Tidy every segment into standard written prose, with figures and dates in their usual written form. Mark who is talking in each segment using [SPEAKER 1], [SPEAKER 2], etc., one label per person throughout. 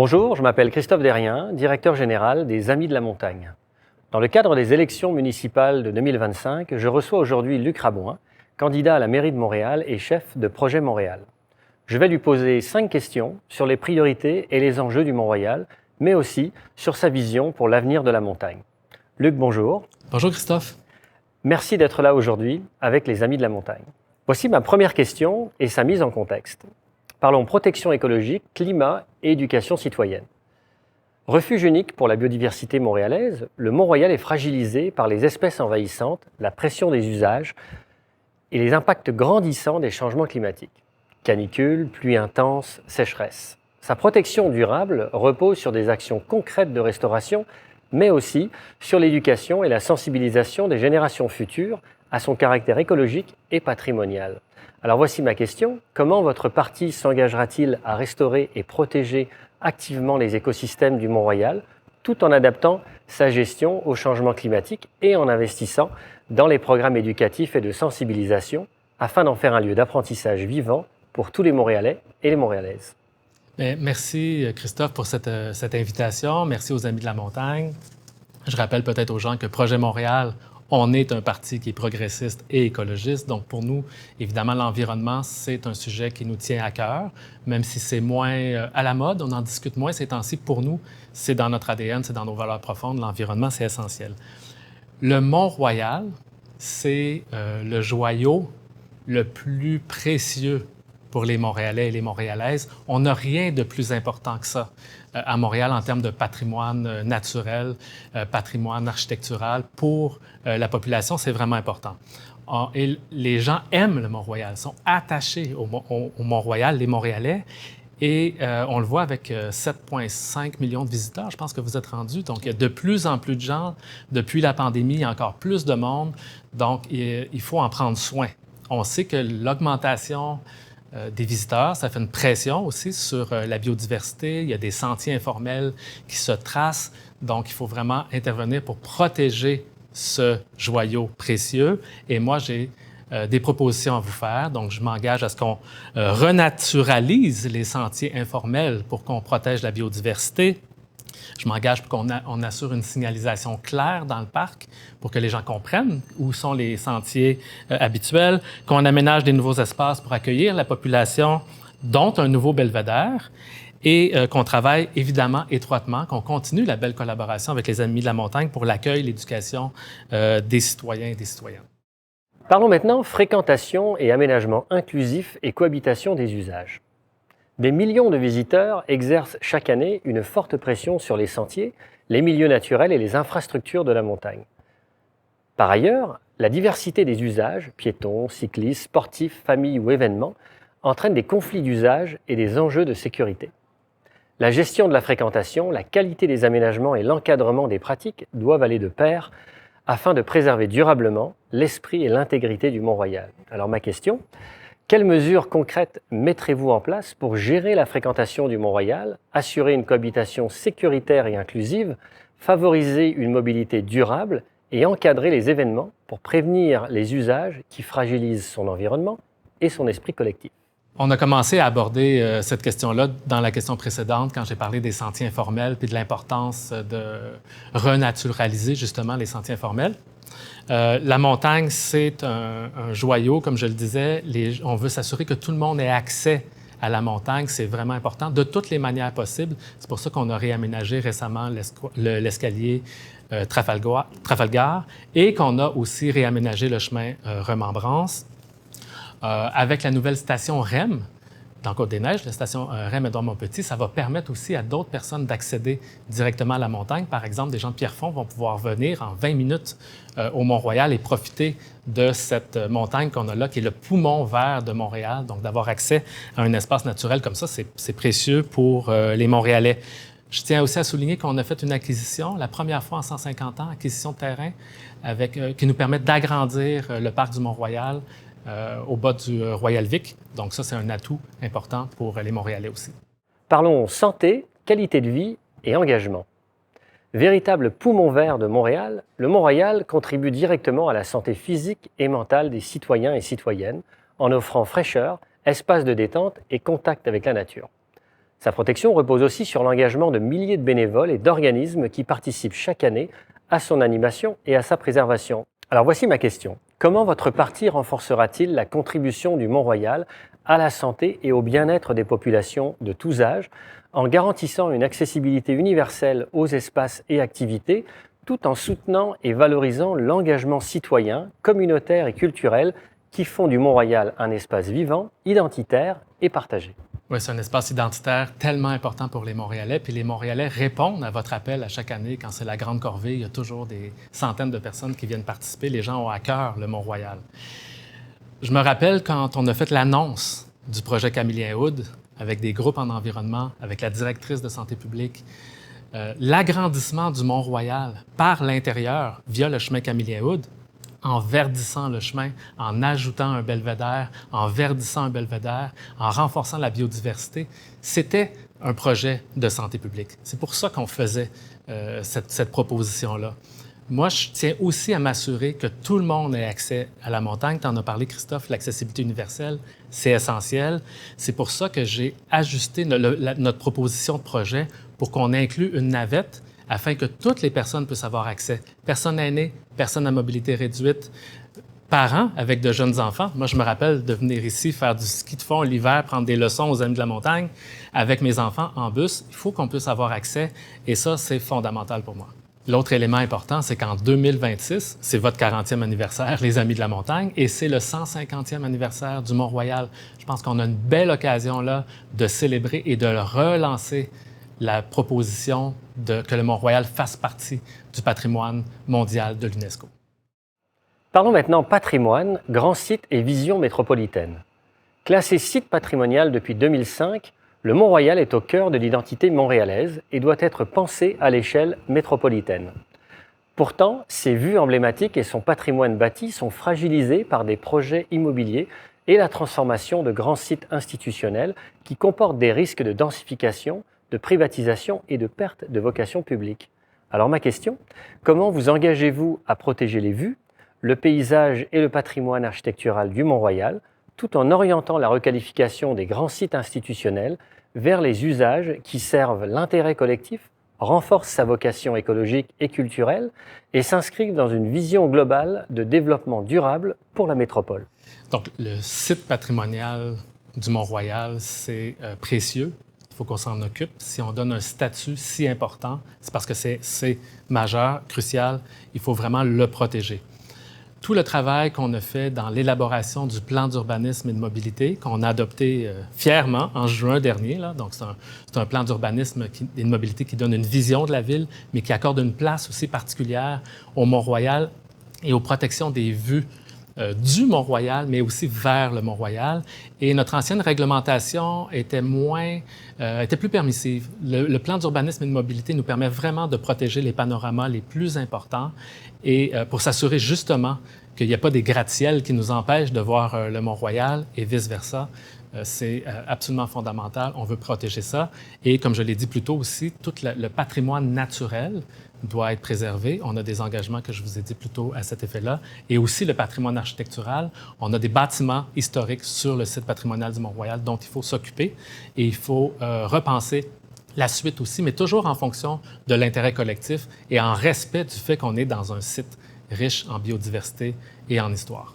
[SPEAKER 1] Bonjour, je m'appelle Christophe Derrien, directeur général des Amis de la Montagne. Dans le cadre des élections municipales de 2025, je reçois aujourd'hui Luc Rabouin, candidat à la mairie de Montréal et chef de Projet Montréal. Je vais lui poser 5 questions sur les priorités et les enjeux du Mont-Royal, mais aussi sur sa vision pour l'avenir de la montagne. Luc, bonjour.
[SPEAKER 2] Bonjour Christophe.
[SPEAKER 1] Merci d'être là aujourd'hui avec les Amis de la Montagne. Voici ma première question et sa mise en contexte. Parlons protection écologique, climat et éducation citoyenne. Refuge unique pour la biodiversité montréalaise, le Mont-Royal est fragilisé par les espèces envahissantes, la pression des usages et les impacts grandissants des changements climatiques. Canicules, pluies intenses, sécheresse. Sa protection durable repose sur des actions concrètes de restauration, mais aussi sur l'éducation et la sensibilisation des générations futures à son caractère écologique et patrimonial. Alors voici ma question. Comment votre parti s'engagera-t-il à restaurer et protéger activement les écosystèmes du Mont-Royal, tout en adaptant sa gestion au changement climatique et en investissant dans les programmes éducatifs et de sensibilisation afin d'en faire un lieu d'apprentissage vivant pour tous les Montréalais et les Montréalaises?
[SPEAKER 2] Merci Christophe pour cette invitation. Merci aux Amis de la Montagne. Je rappelle peut-être aux gens que Projet Montréal, on est un parti qui est progressiste et écologiste. Donc, pour nous, évidemment, l'environnement, c'est un sujet qui nous tient à cœur, même si c'est moins à la mode, on en discute moins ces temps-ci. Pour nous, c'est dans notre ADN, c'est dans nos valeurs profondes. L'environnement, c'est essentiel. Le Mont-Royal, c'est le joyau le plus précieux pour les Montréalais et les Montréalaises. On n'a rien de plus important que ça à Montréal en termes de patrimoine naturel, patrimoine architectural. Pour la population, c'est vraiment important. Et les gens aiment le Mont-Royal, sont attachés au Mont-Royal, les Montréalais. Et on le voit avec 7,5 millions de visiteurs, je pense que vous êtes rendus. Donc, il y a de plus en plus de gens. Depuis la pandémie, il y a encore plus de monde. Donc, il faut en prendre soin. On sait que l'augmentation des visiteurs, ça fait une pression aussi sur la biodiversité. Il y a des sentiers informels qui se tracent. Donc, il faut vraiment intervenir pour protéger ce joyau précieux. Et moi, j'ai des propositions à vous faire. Donc, je m'engage à ce qu'on renaturalise les sentiers informels pour qu'on protège la biodiversité. Je m'engage pour qu'on assure une signalisation claire dans le parc pour que les gens comprennent où sont les sentiers habituels, qu'on aménage des nouveaux espaces pour accueillir la population, dont un nouveau belvédère, et qu'on travaille évidemment étroitement, qu'on continue la belle collaboration avec les Amis de la Montagne pour l'accueil, l'éducation des citoyens et des citoyennes.
[SPEAKER 1] Parlons maintenant fréquentation et aménagement inclusif et cohabitation des usages. Des millions de visiteurs exercent chaque année une forte pression sur les sentiers, les milieux naturels et les infrastructures de la montagne. Par ailleurs, la diversité des usages, piétons, cyclistes, sportifs, familles ou événements, entraîne des conflits d'usage et des enjeux de sécurité. La gestion de la fréquentation, la qualité des aménagements et l'encadrement des pratiques doivent aller de pair afin de préserver durablement l'esprit et l'intégrité du Mont-Royal. Alors ma question: quelles mesures concrètes mettrez-vous en place pour gérer la fréquentation du Mont-Royal, assurer une cohabitation sécuritaire et inclusive, favoriser une mobilité durable et encadrer les événements pour prévenir les usages qui fragilisent son environnement et son esprit collectif?
[SPEAKER 2] On a commencé à aborder cette question-là dans la question précédente, quand j'ai parlé des sentiers informels puis de l'importance de renaturaliser justement les sentiers informels. La montagne, c'est un joyau, comme je le disais. On veut s'assurer que tout le monde ait accès à la montagne. C'est vraiment important, de toutes les manières possibles. C'est pour ça qu'on a réaménagé récemment l'escalier Trafalgar et qu'on a aussi réaménagé le chemin Remembrance. Avec la nouvelle station REM, dans Côte-des-Neiges, la station REM Édouard-Montpetit, ça va permettre aussi à d'autres personnes d'accéder directement à la montagne. Par exemple, des gens de Pierrefonds vont pouvoir venir en 20 minutes au Mont-Royal et profiter de cette montagne qu'on a là, qui est le poumon vert de Montréal. Donc, d'avoir accès à un espace naturel comme ça, c'est précieux pour les Montréalais. Je tiens aussi à souligner qu'on a fait une acquisition, la première fois en 150 ans, acquisition de terrain, qui nous permet d'agrandir le parc du Mont-Royal, au bas du Royal Vic. Donc ça, c'est un atout important pour les Montréalais aussi.
[SPEAKER 1] Parlons santé, qualité de vie et engagement. Véritable poumon vert de Montréal, le Mont-Royal contribue directement à la santé physique et mentale des citoyens et citoyennes en offrant fraîcheur, espace de détente et contact avec la nature. Sa protection repose aussi sur l'engagement de milliers de bénévoles et d'organismes qui participent chaque année à son animation et à sa préservation. Alors voici ma question. Comment votre parti renforcera-t-il la contribution du Mont-Royal à la santé et au bien-être des populations de tous âges en garantissant une accessibilité universelle aux espaces et activités tout en soutenant et valorisant l'engagement citoyen, communautaire et culturel qui font du Mont-Royal un espace vivant, identitaire et partagé?
[SPEAKER 2] Oui, c'est un espace identitaire tellement important pour les Montréalais. Puis les Montréalais répondent à votre appel à chaque année. Quand c'est la grande corvée, il y a toujours des centaines de personnes qui viennent participer. Les gens ont à cœur le Mont-Royal. Je me rappelle quand on a fait l'annonce du projet Camillien-Hood avec des groupes en environnement, avec la directrice de santé publique, l'agrandissement du Mont-Royal par l'intérieur via le chemin Camillien-Hood, en verdissant le chemin, en ajoutant un belvédère, en verdissant un belvédère, en renforçant la biodiversité, c'était un projet de santé publique. C'est pour ça qu'on faisait cette proposition-là. Moi, je tiens aussi à m'assurer que tout le monde ait accès à la montagne. Tu en as parlé, Christophe, l'accessibilité universelle, c'est essentiel. C'est pour ça que j'ai ajusté notre proposition de projet pour qu'on inclue une navette afin que toutes les personnes puissent avoir accès. Personnes aînées, personnes à mobilité réduite, parents avec de jeunes enfants. Moi, je me rappelle de venir ici faire du ski de fond l'hiver, prendre des leçons aux Amis de la montagne avec mes enfants en bus. Il faut qu'on puisse avoir accès et ça, c'est fondamental pour moi. L'autre élément important, c'est qu'en 2026, c'est votre 40e anniversaire, les Amis de la montagne, et c'est le 150e anniversaire du Mont-Royal. Je pense qu'on a une belle occasion là de célébrer et de relancer la proposition que le Mont-Royal fasse partie du patrimoine mondial de l'UNESCO.
[SPEAKER 1] Parlons maintenant patrimoine, grands sites et vision métropolitaine. Classé site patrimonial depuis 2005, le Mont-Royal est au cœur de l'identité montréalaise et doit être pensé à l'échelle métropolitaine. Pourtant, ses vues emblématiques et son patrimoine bâti sont fragilisés par des projets immobiliers et la transformation de grands sites institutionnels qui comportent des risques de densification, de privatisation et de perte de vocation publique. Alors ma question, comment vous engagez-vous à protéger les vues, le paysage et le patrimoine architectural du Mont-Royal, tout en orientant la requalification des grands sites institutionnels vers les usages qui servent l'intérêt collectif, renforcent sa vocation écologique et culturelle et s'inscrivent dans une vision globale de développement durable pour la métropole?
[SPEAKER 2] Donc, le site patrimonial du Mont-Royal, c'est précieux. Il faut qu'on s'en occupe. Si on donne un statut si important, c'est parce que c'est majeur, crucial. Il faut vraiment le protéger. Tout le travail qu'on a fait dans l'élaboration du plan d'urbanisme et de mobilité, qu'on a adopté fièrement en juin dernier, là, donc c'est un plan d'urbanisme et de mobilité qui donne une vision de la ville, mais qui accorde une place aussi particulière au Mont-Royal et aux protections des vues du Mont-Royal, mais aussi vers le Mont-Royal. Et notre ancienne réglementation était plus permissive. Le plan d'urbanisme et de mobilité nous permet vraiment de protéger les panoramas les plus importants et pour s'assurer justement qu'il n'y a pas des gratte-ciels qui nous empêchent de voir le Mont-Royal et vice-versa. C'est absolument fondamental. On veut protéger ça. Et comme je l'ai dit plus tôt aussi, tout le patrimoine naturel doit être préservé. On a des engagements que je vous ai dit plus tôt à cet effet-là. Et aussi le patrimoine architectural. On a des bâtiments historiques sur le site patrimonial du Mont-Royal dont il faut s'occuper. Et il faut repenser la suite aussi, mais toujours en fonction de l'intérêt collectif et en respect du fait qu'on est dans un site riche en biodiversité et en histoire.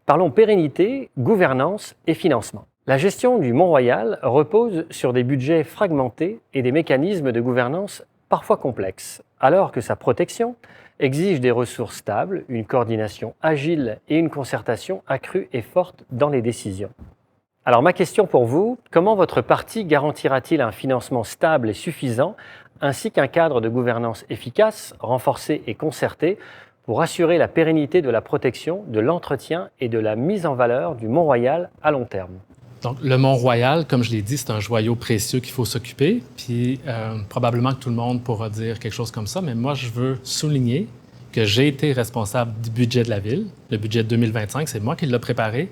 [SPEAKER 1] Parlons pérennité, gouvernance et financement. La gestion du Mont-Royal repose sur des budgets fragmentés et des mécanismes de gouvernance parfois complexes, alors que sa protection exige des ressources stables, une coordination agile et une concertation accrue et forte dans les décisions. Alors ma question pour vous, comment votre parti garantira-t-il un financement stable et suffisant, ainsi qu'un cadre de gouvernance efficace, renforcé et concerté, pour assurer la pérennité de la protection, de l'entretien et de la mise en valeur du Mont-Royal à long terme?
[SPEAKER 2] Donc, le Mont-Royal, comme je l'ai dit, c'est un joyau précieux qu'il faut s'occuper. Puis, probablement que tout le monde pourra dire quelque chose comme ça, mais moi, je veux souligner que j'ai été responsable du budget de la Ville. Le budget de 2025, c'est moi qui l'ai préparé.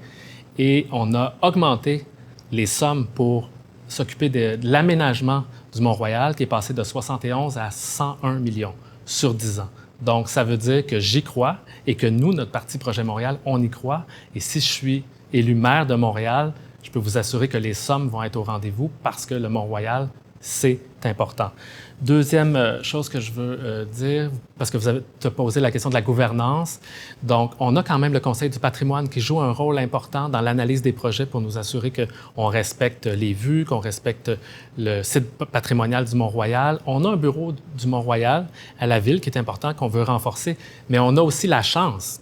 [SPEAKER 2] Et on a augmenté les sommes pour s'occuper de l'aménagement du Mont-Royal, qui est passé de 71 à 101 millions sur 10 ans. Donc, ça veut dire que j'y crois et que nous, notre parti Projet Montréal, on y croit. Et si je suis élu maire de Montréal, je peux vous assurer que les sommes vont être au rendez-vous parce que le Mont-Royal, c'est important. Deuxième chose que je veux dire, parce que vous avez posé la question de la gouvernance. Donc, on a quand même le Conseil du patrimoine qui joue un rôle important dans l'analyse des projets pour nous assurer qu'on respecte les vues, qu'on respecte le site patrimonial du Mont-Royal. On a un bureau du Mont-Royal à la ville qui est important, qu'on veut renforcer, mais on a aussi la chance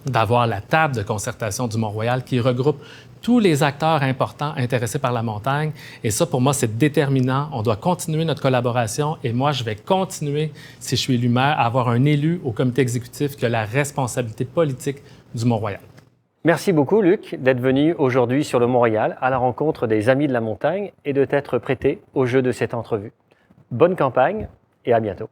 [SPEAKER 2] d'avoir la table de concertation du Mont-Royal qui regroupe tous les acteurs importants intéressés par la montagne. Et ça, pour moi, c'est déterminant. On doit continuer notre collaboration et moi, je vais continuer, si je suis élu maire, à avoir un élu au comité exécutif qui a la responsabilité politique du Mont-Royal.
[SPEAKER 1] Merci beaucoup, Luc, d'être venu aujourd'hui sur le Mont-Royal à la rencontre des Amis de la montagne et de t'être prêté au jeu de cette entrevue. Bonne campagne et à bientôt.